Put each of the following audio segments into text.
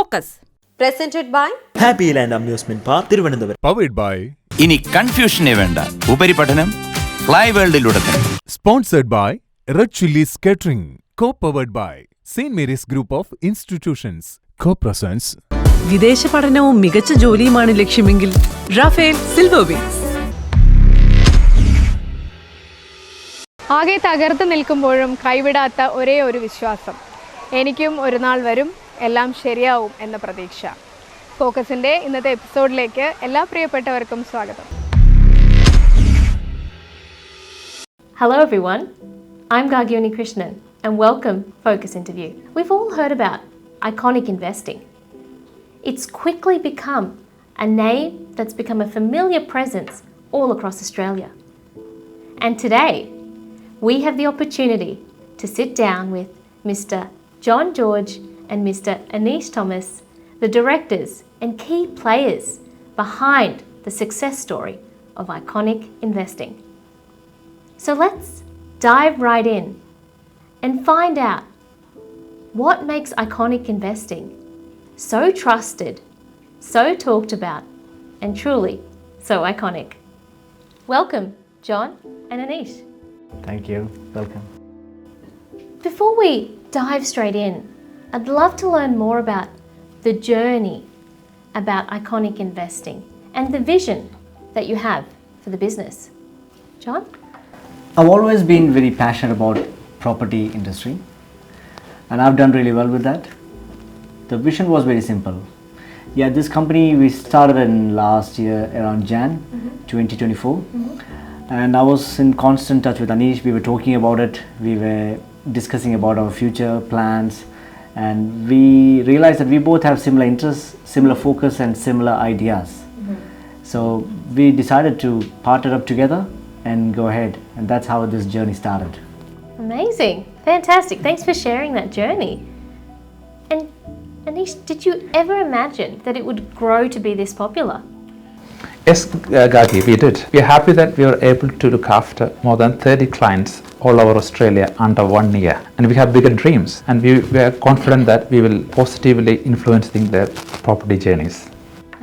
Focus. Presented by Happy Land Amusement Park, Thiruvananthapuram. Powered by ഇനി കൺഫ്യൂഷനേ വേണ്ട, ഉപരിപഠനം ഫ്ലൈ വേൾഡിലൂടെ തന്നെ. Sponsored by Red Chillies Catering. Co-powered by St. Mary's Group of Institutions. Co-presents വിദേശ പഠനവും മികച്ച ജോലിയുമാണ് ലക്ഷ്യമെങ്കിൽ റാഫേൽ സിൽവർ വീൽസ്. ആകെ തകർത്ത് നിൽക്കുമ്പോഴും കൈവിടാത്ത ഒരേ ഒരു വിശ്വാസം, എനിക്കും ഒരു നാൾ വരും, എല്ലാം ശരിയാവും എന്ന പ്രതീക്ഷ. ഫോക്കസിൻ്റെ ഇന്നത്തെ എപ്പിസോഡിലേക്ക് എല്ലാ പ്രിയപ്പെട്ടവർക്കും സ്വാഗതം. Hello everyone, I'm Gargi Krishnan and welcome Focus Interview. We've all heard about iconic investing. It's quickly become a name that's become a familiar presence all across Australia. And today, we have the opportunity to sit down with Mr. John George and Mr. Anish Thomas, the directors and key players behind the success story of iconic investing. So let's dive right in and find out what makes iconic investing so trusted, so talked about, and truly so iconic. Welcome, John and Anish. Thank you. Welcome. Before we dive straight in, I'd love to learn more about the journey about iconic investing and the vision that you have for the business. John? I've always been very passionate about property industry and I've done really well with that. The vision was very simple. Yeah, this company we started in last year around Jan 2024. And I was in constant touch with Anish. We were talking about it. We were discussing about our future plans. And we realized that we both have similar interests, similar focus and similar ideas. So we decided to partner up together and go ahead. And that's how this journey started. Amazing. Fantastic. Thanks for sharing that journey. And Anish, did you ever imagine that it would grow to be this popular? Yes, Gagi, we did. We are happy that we were able to look after more than 30 clients all over Australia under 1 year. And we have bigger dreams. And we are confident that we will positively influencing their property journeys.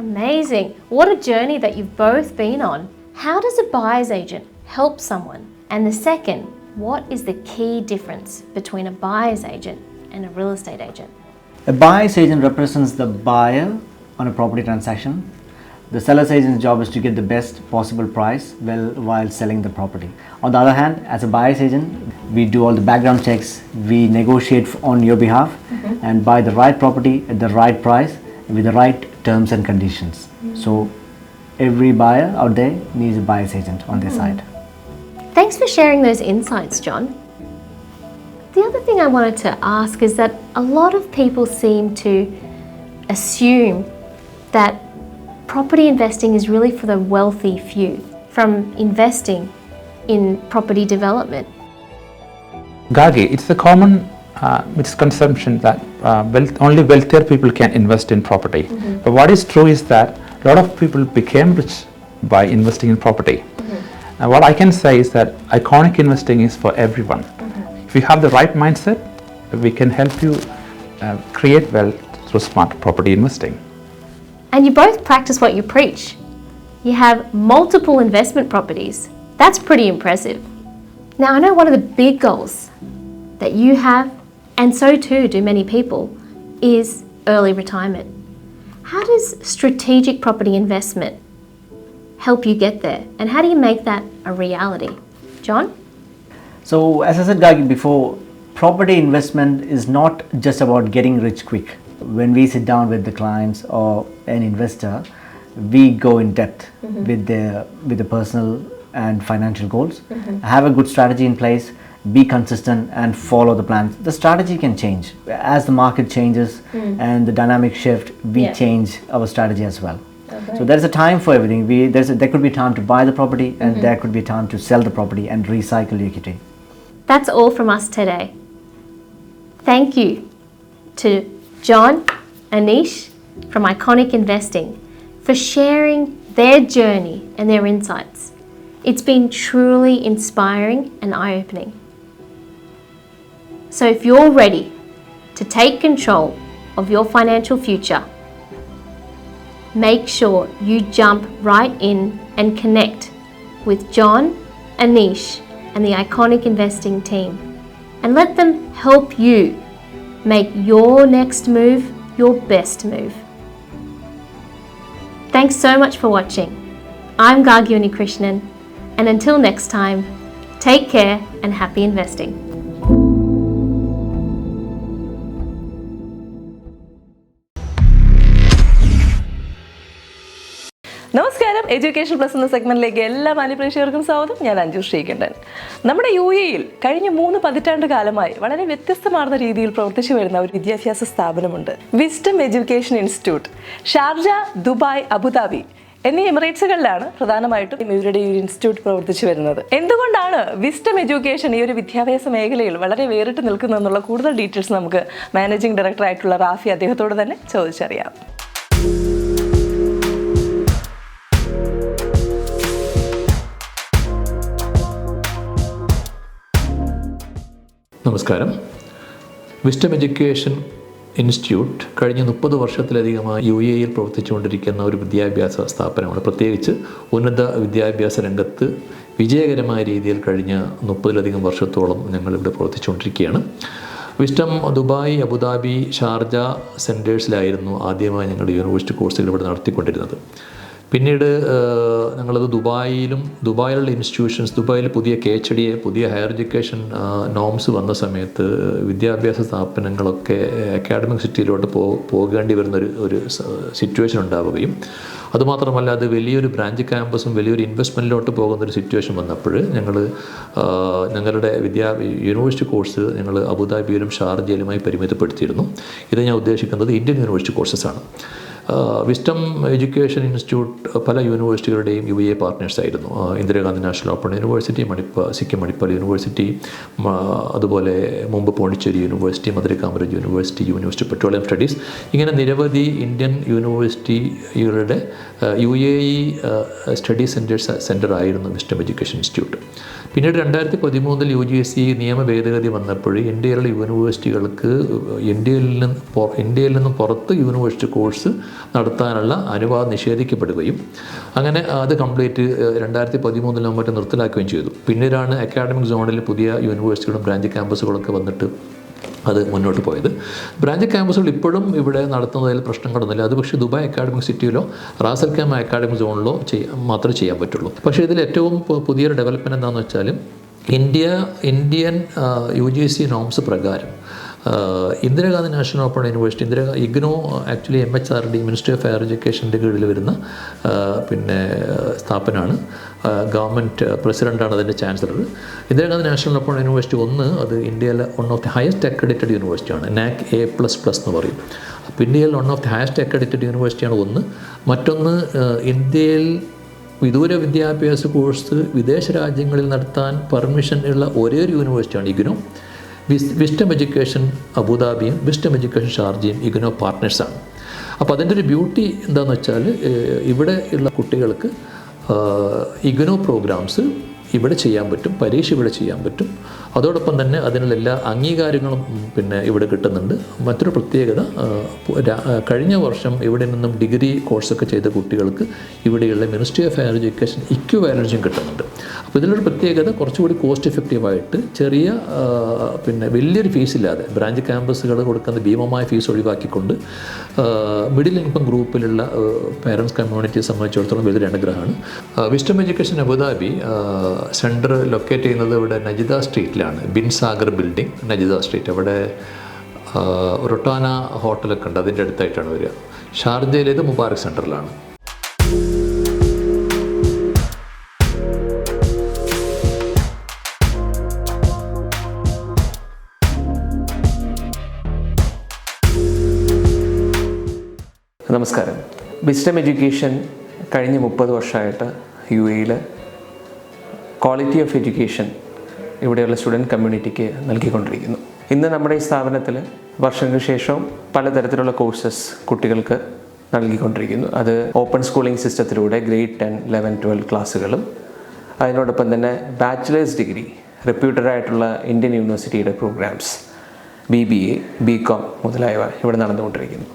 Amazing. What a journey that you've both been on. How does a buyer's agent help someone? And the second, what is the key difference between a buyer's agent and a real estate agent? A buyer's agent represents the buyer on a property transaction. The seller's agent's job is to get the best possible price while selling the property. On the other hand, as a buyer's agent, we do all the background checks, we negotiate on your behalf and buy the right property at the right price with the right terms and conditions. So every buyer out there needs a buyer's agent on their side. Thanks for sharing those insights, John. The other thing I wanted to ask is that a lot of people seem to assume that property investing is really for the wealthy few, from investing in property development. Gagi, it's a common misconception that only wealthier people can invest in property. But what is true is that a lot of people became rich by investing in property. And what I can say is that iconic investing is for everyone. If you have the right mindset, we can help you create wealth through smart property investing. And you both practice what you preach. You have multiple investment properties. That's pretty impressive. Now, I know one of the big goals that you have, and so too do many people, is early retirement. How does strategic property investment help you get there? And how do you make that a reality? John? So as I said, Gagi, before, property investment is not just about getting rich quick. When we sit down with the clients or an investor, we go in depth with the personal and financial goals. Have a good strategy in place, be consistent and follow the plans. The strategy can change. As the market changes and the dynamic shift, we change our strategy as well. So there's a time for everything. There could be time to buy the property and there could be time to sell the property and recycle the equity. That's all from us today. Thank you to John, Anish from Iconic Investing for sharing their journey and their insights. It's been truly inspiring and eye-opening. So if you're ready to take control of your financial future. Make sure you jump right in and connect with John, Anish, and the Iconic Investing team, and let them help you make your next move your best move. Thanks so much for watching. I'm Gargi Unikrishnan, and until next time, take care and happy investing. നമസ്കാരം, education plus എന്ന സെഗ്മെന്റിലേക്ക് എല്ലാ മാന്യപ്രേക്ഷകർക്കും സ്വാഗതം. ഞാൻ അഞ്ജു ശ്രീകണ്ഠൻ. നമ്മുടെ UAE-യിൽ കഴിഞ്ഞ 3 പതിറ്റാണ്ട് കാലമായി വളരെ വ്യത്യസ്തമാർന്ന രീതിയിൽ പ്രവർത്തിച്ചു വരുന്ന ഒരു വിദ്യാഭ്യാസ സ്ഥാപനമുണ്ട്. Wisdom education institute. Sharjah, Dubai, Abu Dhabi എന്നീ എമിറേറ്റ്സുകളിലാണ് പ്രധാനമായിട്ടും ഇവരുടെ ഈ ഇൻസ്റ്റിറ്റ്യൂട്ട് പ്രവർത്തിച്ചു വരുന്നത്. എന്തുകൊണ്ടാണ് വിസ്ഡം എഡ്യൂക്കേഷൻ ഈ ഒരു വിദ്യാഭ്യാസ മേഖലയിൽ വളരെ വേറിട്ട് നിൽക്കുന്നതെന്നുള്ള കൂടുതൽ ഡീറ്റെയിൽസ് നമുക്ക് മാനേജിംഗ് ഡയറക്ടറായിട്ടുള്ള റാഫി അദ്ദേഹത്തോട് തന്നെ ചോദിച്ചറിയാം. നമസ്കാരം. വിസ്ഡം എഡ്യൂക്കേഷൻ ഇൻസ്റ്റിറ്റ്യൂട്ട് കഴിഞ്ഞ 30 വർഷത്തിലധികമായി UAE-യിൽ പ്രവർത്തിച്ചുകൊണ്ടിരിക്കുന്ന ഒരു വിദ്യാഭ്യാസ സ്ഥാപനമാണ്. പ്രത്യേകിച്ച് ഉന്നത വിദ്യാഭ്യാസ രംഗത്ത് വിജയകരമായ രീതിയിൽ കഴിഞ്ഞ 30-ലധികം വർഷത്തോളം ഞങ്ങളിവിടെ പ്രവർത്തിച്ചുകൊണ്ടിരിക്കുകയാണ്. വിസ്ഡം ദുബായ്, അബുദാബി, ഷാർജ സെൻറ്റേഴ്സിലായിരുന്നു ആദ്യമായി ഞങ്ങൾ യൂണിവേഴ്സിറ്റി കോഴ്സുകൾ ഇവിടെ നടത്തിക്കൊണ്ടിരുന്നത്. പിന്നീട് ഞങ്ങളത് ദുബായിലുള്ള ഇൻസ്റ്റിറ്റ്യൂഷൻസ്, ദുബായിൽ പുതിയ KHDA, പുതിയ ഹയർ എഡ്യൂക്കേഷൻ നോംസ് വന്ന സമയത്ത് വിദ്യാഭ്യാസ സ്ഥാപനങ്ങളൊക്കെ അക്കാഡമിക് സിറ്റിയിലോട്ട് പോകേണ്ടി വരുന്ന ഒരു സിറ്റുവേഷൻ ഉണ്ടാവുകയും അതുമാത്രമല്ല അത് വലിയൊരു ബ്രാഞ്ച് ക്യാമ്പസും വലിയൊരു ഇൻവെസ്റ്റ്മെൻറ്റിലോട്ട് പോകുന്നൊരു സിറ്റുവേഷൻ വന്നപ്പോൾ ഞങ്ങളുടെ യൂണിവേഴ്സിറ്റി കോഴ്സ് ഞങ്ങൾ അബുദാബിയിലും ഷാർജയിലുമായി പരിമിതപ്പെടുത്തിയിരുന്നു. ഇത് ഞാൻ ഉദ്ദേശിക്കുന്നത് Indian university കോഴ്സസാണ്. Wisdom education institute പല യൂണിവേഴ്സിറ്റികളുടെയും UAE പാർട്ട്നേഴ്സായിരുന്നു. Indira Gandhi national open university, Sikkim Manipal university, അതുപോലെ മുമ്പ് പോണ്ടിച്ചേരി യൂണിവേഴ്സിറ്റി, മധുര Kamaraj university, university petroleum studies, ഇങ്ങനെ നിരവധി Indian യൂണിവേഴ്സിറ്റികളുടെ UAE study സെൻറ്ററായിരുന്നു wisdom education institute. പിന്നീട് 2013 UGC നിയമ ഭേദഗതി വന്നപ്പോൾ ഇന്ത്യയിലുള്ള യൂണിവേഴ്സിറ്റികൾക്ക് ഇന്ത്യയിൽ നിന്നും പുറത്ത് യൂണിവേഴ്സിറ്റി കോഴ്സ് നടത്താനുള്ള അനുവാദം നിഷേധിക്കപ്പെടുകയും അങ്ങനെ അത് കംപ്ലീറ്റ് 2013 മറ്റും നിർത്തലാക്കുകയും ചെയ്തു. പിന്നീടാണ് അക്കാഡമിക് സോണിൽ പുതിയ യൂണിവേഴ്സിറ്റികളും ബ്രാഞ്ച് ക്യാമ്പസുകളൊക്കെ വന്നിട്ട് അത് മുന്നോട്ട് പോയത്. ബ്രാഞ്ച് ക്യാമ്പസുകൾ ഇപ്പോഴും ഇവിടെ നടത്തുന്നതിൽ പ്രശ്നങ്ങളൊന്നുമില്ല. അത് പക്ഷേ ദുബായ് അക്കാഡമിക് സിറ്റിയിലോ റാസൽ ഖൈമ അക്കാഡമിക് സോണിലോ മാത്രമേ ചെയ്യാൻ പറ്റുള്ളൂ. പക്ഷേ ഇതിൽ ഏറ്റവും പുതിയൊരു ഡെവലപ്മെൻറ്റ് എന്താണെന്ന് വെച്ചാൽ ഇന്ത്യൻ UGC നോംസ് പ്രകാരം Indira Gandhi national open university, IGNOU actually MHRD, ministry of higher എഡ്യൂക്കേഷൻ്റെ കീഴിൽ വരുന്ന സ്ഥാപനമാണ്. ഗവൺമെൻറ് പ്രസിഡൻ്റാണ് അതിൻ്റെ chancellor. Indira Gandhi national open university അത് ഇന്ത്യയിലെ one of the highest accredited യൂണിവേഴ്സിറ്റിയാണ്. NAC A++ എന്ന് പറയും. അപ്പോൾ ഇന്ത്യയിൽ one of the highest accredited യൂണിവേഴ്സിറ്റിയാണ് ഒന്ന്. മറ്റൊന്ന് ഇന്ത്യയിൽ വിദൂര വിദ്യാഭ്യാസ കോഴ്സ് വിദേശ രാജ്യങ്ങളിൽ നടത്താൻ പെർമിഷൻ ഉള്ള ഒരേ ഒരു യൂണിവേഴ്സിറ്റിയാണ് ഇഗ്നോ. വിസ്ഡം എഡ്യൂക്കേഷൻ അബുദാബിയും വിസ്ഡം എഡ്യൂക്കേഷൻ ഷാർജയും ഇഗ്നോ പാർട്ട്നേഴ്സാണ്. അപ്പോൾ അതിൻ്റെ ഒരു ബ്യൂട്ടി എന്താണെന്ന് വെച്ചാൽ ഇവിടെ ഉള്ള കുട്ടികൾക്ക് ഇഗ്നോ പ്രോഗ്രാംസ് ഇവിടെ ചെയ്യാൻ പറ്റും, പരീക്ഷ ഇവിടെ ചെയ്യാൻ പറ്റും. അതോടൊപ്പം തന്നെ അതിനുള്ള എല്ലാ അംഗീകാരങ്ങളും ഇവിടെ കിട്ടുന്നുണ്ട്. മറ്റൊരു പ്രത്യേകത, കഴിഞ്ഞ വർഷം ഇവിടെ നിന്നും ഡിഗ്രി കോഴ്സൊക്കെ ചെയ്ത കുട്ടികൾക്ക് ഇവിടെയുള്ള മിനിസ്ട്രി ഓഫ് ഹയർ എഡ്യൂക്കേഷൻ ഇക്വിവാലൻസും കിട്ടുന്നുണ്ട്. അപ്പോൾ ഇതിലൊരു പ്രത്യേകത, കുറച്ചുകൂടി കോസ്റ്റ് എഫക്റ്റീവായിട്ട് ചെറിയ വലിയൊരു ഫീസില്ലാതെ ബ്രാഞ്ച് ക്യാമ്പസുകൾ കൊടുക്കുന്ന ഭീമമായ ഫീസ് ഒഴിവാക്കിക്കൊണ്ട് മിഡിൽ ഇൻകം ഗ്രൂപ്പിലുള്ള പേരൻസ് കമ്മ്യൂണിറ്റിയെ സംബന്ധിച്ചിടത്തോളം വലിയൊരു അനുഗ്രഹമാണ്. Wisdom education Abu Dhabi centre locate ചെയ്യുന്നത് ഇവിടെ നജിദ സ്ട്രീറ്റിലാണ്. Bin Sagar building, Najda street. അവിടെ റൊട്ടാന ഹോട്ടലൊക്കെ ഉണ്ട്, അതിൻ്റെ അടുത്തായിട്ടാണ് വരിക. ഷാർജയിലേത് മുബാറക് സെൻറ്ററിലാണ്. നമസ്കാരം. വിസ്ഡം എഡ്യൂക്കേഷൻ കഴിഞ്ഞ 30 വർഷമായിട്ട് UAE-യിൽ ക്വാളിറ്റി ഓഫ് എഡ്യൂക്കേഷൻ ഇവിടെയുള്ള സ്റ്റുഡൻറ്റ് കമ്മ്യൂണിറ്റിക്ക് നൽകിക്കൊണ്ടിരിക്കുന്നു. ഇന്ന് നമ്മുടെ ഈ സ്ഥാപനത്തിൽ വർഷങ്ങൾക്ക് ശേഷം പലതരത്തിലുള്ള കോഴ്സസ് കുട്ടികൾക്ക് നൽകിക്കൊണ്ടിരിക്കുന്നു. അത് ഓപ്പൺ സ്കൂളിംഗ് സിസ്റ്റത്തിലൂടെ ഗ്രേഡ് 10, 11, 12 ക്ലാസ്സുകളും അതിനോടൊപ്പം തന്നെ ബാച്ചിലേഴ്സ് ഡിഗ്രി റെപ്യൂട്ടഡ് ആയിട്ടുള്ള ഇന്ത്യൻ യൂണിവേഴ്സിറ്റിയുടെ പ്രോഗ്രാംസ്, BBA, BCom മുതലായവ ഇവിടെ നടന്നുകൊണ്ടിരിക്കുന്നു.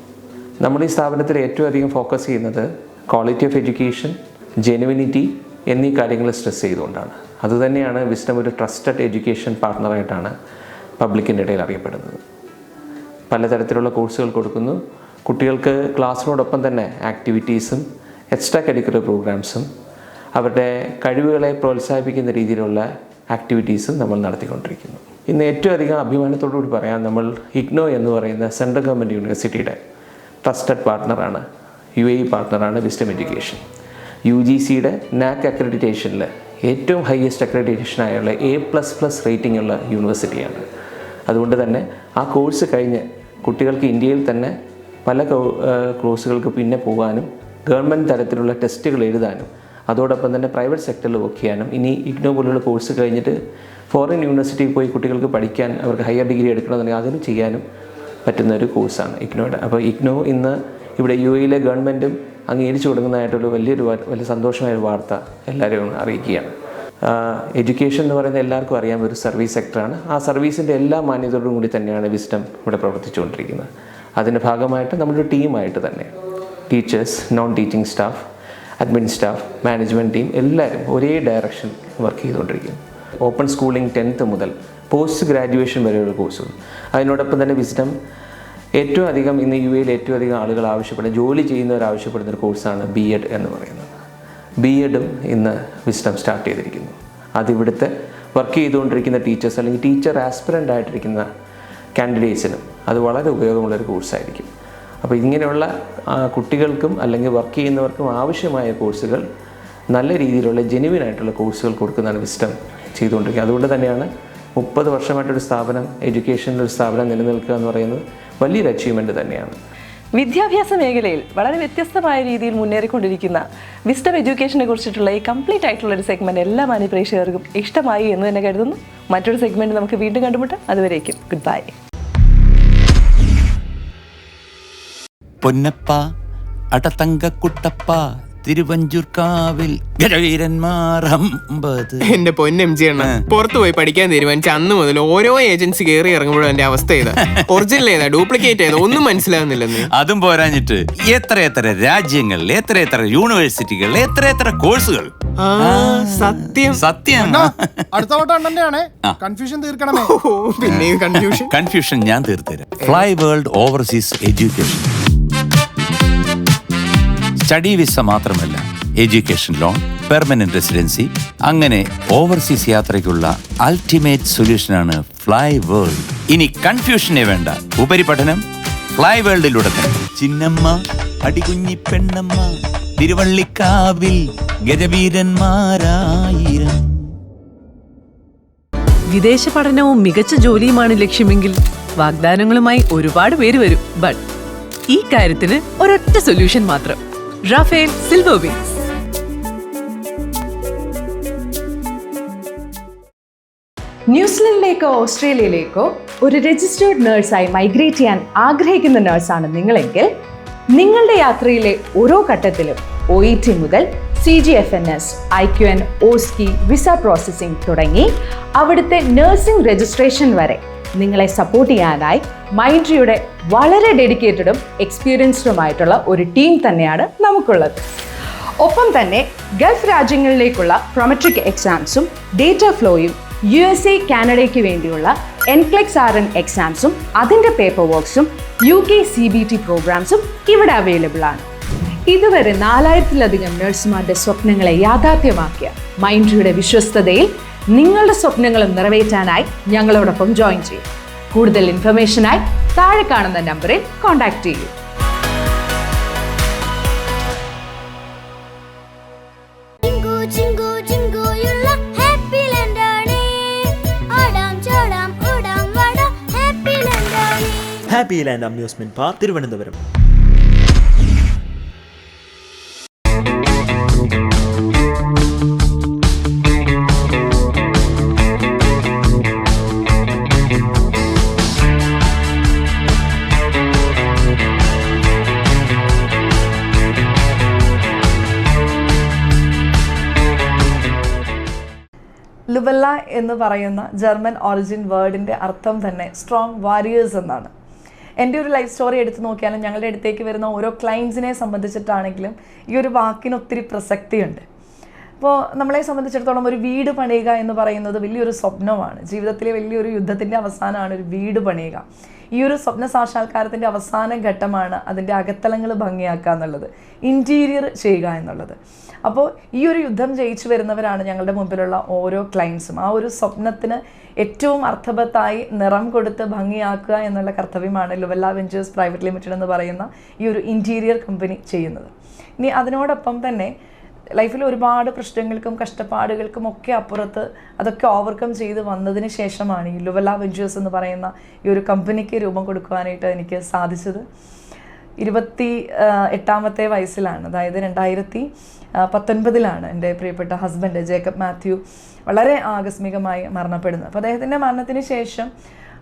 നമ്മൾ ഈ സ്ഥാപനത്തിൽ ഏറ്റവും അധികം ഫോക്കസ് ചെയ്യുന്നത് ക്വാളിറ്റി ഓഫ് എഡ്യൂക്കേഷൻ, ജെനുവിനിറ്റി എന്നീ കാര്യങ്ങൾ സ്ട്രെസ് ചെയ്തുകൊണ്ടാണ്. അതുതന്നെയാണ് വിസ്ഡം ഒരു ട്രസ്റ്റഡ് എഡ്യൂക്കേഷൻ പാർട്ട്ണറായിട്ടാണ് പബ്ലിക്കിൻ്റെ ഇടയിൽ അറിയപ്പെടുന്നത്. പലതരത്തിലുള്ള കോഴ്സുകൾ കൊടുക്കുന്നു. കുട്ടികൾക്ക് ക്ലാസ്സിനോടൊപ്പം തന്നെ ആക്ടിവിറ്റീസും എക്സ്ട്രാ കരിക്കുലർ പ്രോഗ്രാംസും അവരുടെ കഴിവുകളെ പ്രോത്സാഹിപ്പിക്കുന്ന രീതിയിലുള്ള ആക്ടിവിറ്റീസും നമ്മൾ നടത്തിക്കൊണ്ടിരിക്കുന്നു. ഇന്ന് ഏറ്റവും അധികം അഭിമാനത്തോടുകൂടി പറയാം, നമ്മൾ IGNOU എന്ന് പറയുന്ന സെൻട്രൽ ഗവൺമെൻറ് യൂണിവേഴ്സിറ്റിയുടെ ട്രസ്റ്റഡ് പാർട്ട്ണറാണ്, UAE പാർട്ട്ണറാണ് വിസ്ഡം എഡ്യൂക്കേഷൻ. UGCയുടെ NAC അക്രഡിറ്റേഷനിൽ ഏറ്റവും ഹയസ്റ്റ് അക്രഡിറ്റേഷനായുള്ള A++ റേറ്റിംഗ് ഉള്ള യൂണിവേഴ്സിറ്റിയാണ്. അതുകൊണ്ട് തന്നെ ആ കോഴ്സ് കഴിഞ്ഞ് കുട്ടികൾക്ക് ഇന്ത്യയിൽ തന്നെ പല കോഴ്സുകൾക്ക് പിന്നെ പോകാനും ഗവൺമെൻറ് തലത്തിലുള്ള ടെസ്റ്റുകൾ എഴുതാനും അതോടൊപ്പം തന്നെ പ്രൈവറ്റ് സെക്ടറിൽ വർക്ക് ചെയ്യാനും ഇനി IGNOU പോലുള്ള കോഴ്സ് കഴിഞ്ഞിട്ട് ഫോറിൻ യൂണിവേഴ്സിറ്റിയിൽ പോയി കുട്ടികൾക്ക് പഠിക്കാൻ അവർക്ക് ഹയർ ഡിഗ്രി എടുക്കണമെന്നുണ്ടെങ്കിൽ അതിനും ചെയ്യാനും പറ്റുന്ന ഒരു കോഴ്സാണ് IGNOUയുടെ. അപ്പോൾ IGNOU ഇന്ന് ഇവിടെ UAEയിലെ ഗവൺമെൻറ്റും അംഗീകരിച്ചു കൊടുക്കുന്നതായിട്ടുള്ള വലിയ സന്തോഷമായ വാർത്ത എല്ലാവരും അറിയിക്കുകയാണ്. എഡ്യൂക്കേഷൻ എന്ന് പറയുന്നത് എല്ലാവർക്കും അറിയാം ഒരു സർവീസ് സെക്ടറാണ്. ആ സർവീസിൻ്റെ എല്ലാ മാന്യതയോടും കൂടി തന്നെയാണ് വിസ്ഡം ഇവിടെ പ്രവർത്തിച്ചുകൊണ്ടിരിക്കുന്നത്. അതിൻ്റെ ഭാഗമായിട്ട് നമ്മളൊരു ടീമായിട്ട് തന്നെ teachers, non teaching staff, admin staff, management team എല്ലാവരും ഒരേ ഡയറക്ഷൻ വർക്ക് ചെയ്തുകൊണ്ടിരിക്കുന്നു. ഓപ്പൺ സ്കൂളിംഗ് 10th മുതൽ പോസ്റ്റ് ഗ്രാജുവേഷൻ വരെയുള്ള കോഴ്സുകൾ. അതിനോടൊപ്പം തന്നെ വിസ്ഡം ഏറ്റവും അധികം ഇന്ന് UAEയിൽ ഏറ്റവും അധികം ആളുകൾ ആവശ്യപ്പെടുന്ന, ജോലി ചെയ്യുന്നവർ ആവശ്യപ്പെടുന്ന ഒരു കോഴ്സാണ് B.Ed എന്ന് പറയുന്നത്. B.Edഉം ഇന്ന് വിസ്ഡം സ്റ്റാർട്ട് ചെയ്തിരിക്കുന്നു. അതിവിടുത്തെ വർക്ക് ചെയ്തുകൊണ്ടിരിക്കുന്ന ടീച്ചേഴ്സ് അല്ലെങ്കിൽ ടീച്ചർ ആസ്പിറൻ്റ് ആയിട്ടിരിക്കുന്ന കാൻഡിഡേറ്റ്സിനും അത് വളരെ ഉപയോഗമുള്ളൊരു കോഴ്സായിരിക്കും. അപ്പോൾ ഇങ്ങനെയുള്ള കുട്ടികൾക്കും അല്ലെങ്കിൽ വർക്ക് ചെയ്യുന്നവർക്കും ആവശ്യമായ കോഴ്സുകൾ നല്ല രീതിയിലുള്ള ജെനുവിനായിട്ടുള്ള കോഴ്സുകൾ കൊടുക്കുന്നതാണ് വിസ്ഡം ചെയ്തുകൊണ്ടിരിക്കുന്നത്. അതുകൊണ്ട് തന്നെയാണ് 30 വർഷമായിട്ടൊരു സ്ഥാപനം, എഡ്യൂക്കേഷനിലൊരു സ്ഥാപനം നിലനിൽക്കുക എന്ന് പറയുന്നത് വലിയൊരു അച്ചീവ്മെൻറ്റ് തന്നെയാണ്. വിദ്യാഭ്യാസ മേഖലയിൽ വളരെ വ്യത്യസ്തമായ രീതിയിൽ മുന്നേറിക്കൊണ്ടിരിക്കുന്ന വിസ്ഡം എഡ്യൂക്കേഷനെ കുറിച്ചിട്ടുള്ള ഈ കംപ്ലീറ്റ് ആയിട്ടുള്ള ഒരു സെഗ്മെൻറ്റ് എല്ലാ മാന്യപ്രേക്ഷകർക്കും ഇഷ്ടമായി എന്ന് തന്നെ കരുതുന്നു. മറ്റൊരു സെഗ്മെൻറ്റ് നമുക്ക് വീണ്ടും കണ്ടുമുട്ടാം. അതുവരേക്കും ഗുഡ് ബൈ. പൊന്നപ്പ അടതങ്കക്കുട്ടപ്പ തിരുവഞ്ചൂർക്കാവിൽ ഗജവീരന്മാർ 50. എന്റെ പൊന്നും എണ്ണ പുറത്തു പോയി പഠിക്കാൻ തീരുമാനിച്ച അന്ന് മുതൽ ഓരോ ഏജൻസി കയറി ഇറങ്ങുമ്പോഴും എന്റെ അവസ്ഥ ഏതാ, ഒറിജിനൽ ഏതാ, ഡ്യൂപ്ലിക്കേറ്റ് ഏതാ, ഒന്നും മനസ്സിലാവുന്നില്ലെന്ന്. അതും പോരാഞ്ഞിട്ട് എത്ര രാജ്യങ്ങൾ, എത്ര യൂണിവേഴ്സിറ്റികൾ, എത്ര കോഴ്സുകൾ. സത്യം സത്യം. അടുത്ത വട്ടം തന്നെയാണ് കൺഫ്യൂഷൻ തീർക്കണമേ. പിന്നെയും കൺഫ്യൂഷൻ ഞാൻ തീർത്തരാം. Fly world overseas education study visa മാത്രമല്ല, എഡ്യൂക്കേഷൻ ലോൺ, പെർമനന്റ് റെസിഡൻസി, അങ്ങനെ ഓവർസീസ് യാത്രയ്ക്കുള്ള അൾട്ടിമേറ്റ് സൊല്യൂഷനാണ് ഫ്ലൈ വേൾഡ്. ഇനി കൺഫ്യൂഷനേ വേണ്ട, ഉപരിപഠനം ഫ്ലൈ വേൾഡിലൂടെ തന്നെ. ചിന്നമ്മ അടികുഞ്ഞി പെണ്ണമ്മ തിരുവള്ളിക്കാവിൽ ഗജവീരന്മാരായിരം. വിദേശ പഠനവും മികച്ച ജോലിയുമാണ് ലക്ഷ്യമെങ്കിൽ വാഗ്ദാനങ്ങളുമായി ഒരുപാട് പേര് വരും. ബട്ട് ഈ കാര്യത്തിന് ഒരൊറ്റ സൊല്യൂഷൻ മാത്രം, റാഫേൽ സിൽവർ വിങ്സ്. ന്യൂസിലൻഡിലേക്കോ ഓസ്ട്രേലിയയിലേക്കോ ഒരു രജിസ്റ്റേർഡ് നഴ്സായി മൈഗ്രേറ്റ് ചെയ്യാൻ ആഗ്രഹിക്കുന്ന നഴ്സാണ് നിങ്ങളെങ്കിൽ നിങ്ങളുടെ യാത്രയിലെ ഓരോ ഘട്ടത്തിലും OET മുതൽ CGFNS, IQN, OSCE, visa processing തുടങ്ങി അവിടുത്തെ നഴ്സിംഗ് രജിസ്ട്രേഷൻ വരെ നിങ്ങളെ സപ്പോർട്ട് ചെയ്യാനായി മൈൻഡ്രിയുടെ വളരെ ഡെഡിക്കേറ്റഡും എക്സ്പീരിയൻസ്ഡുമായിട്ടുള്ള ഒരു ടീം തന്നെയാണ് നമുക്കുള്ളത്. ഒപ്പം തന്നെ ഗൾഫ് രാജ്യങ്ങളിലേക്കുള്ള പ്രൊമെട്രിക് എക്സാംസും ഡേറ്റ ഫ്ലോയും USA, കാനഡയ്ക്ക് വേണ്ടിയുള്ള NCLEX RN എക്സാംസും അതിൻ്റെ പേപ്പർ വർക്ക്സും UK CBT പ്രോഗ്രാംസും ഇവിടെ അവൈലബിൾ ആണ്. ഇതുവരെ 4000-ലധികം നഴ്സുമാരുടെ സ്വപ്നങ്ങളെ യാഥാർത്ഥ്യമാക്കിയ മൈൻഡ്രിയുടെ വിശ്വസ്തതയിൽ നിങ്ങളുടെ സ്വപ്നങ്ങളും നിറവേറ്റാനായി ഞങ്ങളോടൊപ്പം ജോയിൻ ചെയ്യും. കൂടുതൽ ഇൻഫർമേഷനായി താഴെ കാണുന്ന നമ്പറിൽ കോൺടാക്ട് ചെയ്യൂ. Happy land amusement park Thiruvananthapuram. ലുവല്ല എന്ന് പറയുന്ന ജർമ്മൻ ഒറിജിൻ വേർഡിൻ്റെ അർത്ഥം തന്നെ സ്ട്രോങ് വാരിയേഴ്സ് എന്നാണ്. എൻ്റെ ഒരു ലൈഫ് സ്റ്റോറി എടുത്തു നോക്കിയാലും ഞങ്ങളുടെ അടുത്തേക്ക് വരുന്ന ഓരോ ക്ലയൻസിനെ സംബന്ധിച്ചിട്ടാണെങ്കിലും ഈ ഒരു വാക്കിന് ഒത്തിരി പ്രസക്തിയുണ്ട്. അപ്പോൾ നമ്മളെ സംബന്ധിച്ചിടത്തോളം ഒരു വീട് പണിയുക എന്ന് പറയുന്നത് വലിയൊരു സ്വപ്നമാണ്. ജീവിതത്തിലെ വലിയൊരു യുദ്ധത്തിൻ്റെ അവസാനമാണ് ഒരു വീട് പണിയുക. ഈ ഒരു സ്വപ്ന സാക്ഷാത്കാരത്തിൻ്റെ അവസാന ഘട്ടമാണ് അതിൻ്റെ അകത്തളങ്ങൾ ഭംഗിയാക്കുക എന്നുള്ളത്, ഇൻറ്റീരിയർ ചെയ്യുക എന്നുള്ളത്. അപ്പോൾ ഈ ഒരു യുദ്ധം ജയിച്ചു വരുന്നവരാണ് ഞങ്ങളുടെ മുമ്പിലുള്ള ഓരോ ക്ലയൻസും. ആ ഒരു സ്വപ്നത്തിന് ഏറ്റവും അർത്ഥവത്തായി നിറം കൊടുത്ത് ഭംഗിയാക്കുക എന്നുള്ള കർത്തവ്യമാണ് ലുവല്ല വെഞ്ചേഴ്സ് പ്രൈവറ്റ് ലിമിറ്റഡ് എന്ന് പറയുന്ന ഈ ഒരു ഇൻറ്റീരിയർ കമ്പനി ചെയ്യുന്നത്. ഇനി അതിനോടൊപ്പം തന്നെ ലൈഫിൽ ഒരുപാട് പ്രശ്നങ്ങൾക്കും കഷ്ടപ്പാടുകൾക്കും ഒക്കെ അപ്പുറത്ത് അതൊക്കെ ഓവർകം ചെയ്ത് വന്നതിന് ശേഷമാണ് ഈ ലുവല്ല വെഞ്ചേഴ്സ് എന്ന് പറയുന്ന ഈ ഒരു കമ്പനിക്ക് രൂപം കൊടുക്കുവാനായിട്ട് എനിക്ക് സാധിച്ചത്. 28ാമത്തെ വയസ്സിലാണ്, അതായത് 2019 എൻ്റെ പ്രിയപ്പെട്ട ഹസ്ബൻഡ് ജേക്കബ് മാത്യു വളരെ ആകസ്മികമായി മരണപ്പെടുന്നത്. അപ്പോൾ അദ്ദേഹത്തിൻ്റെ മരണത്തിന് ശേഷം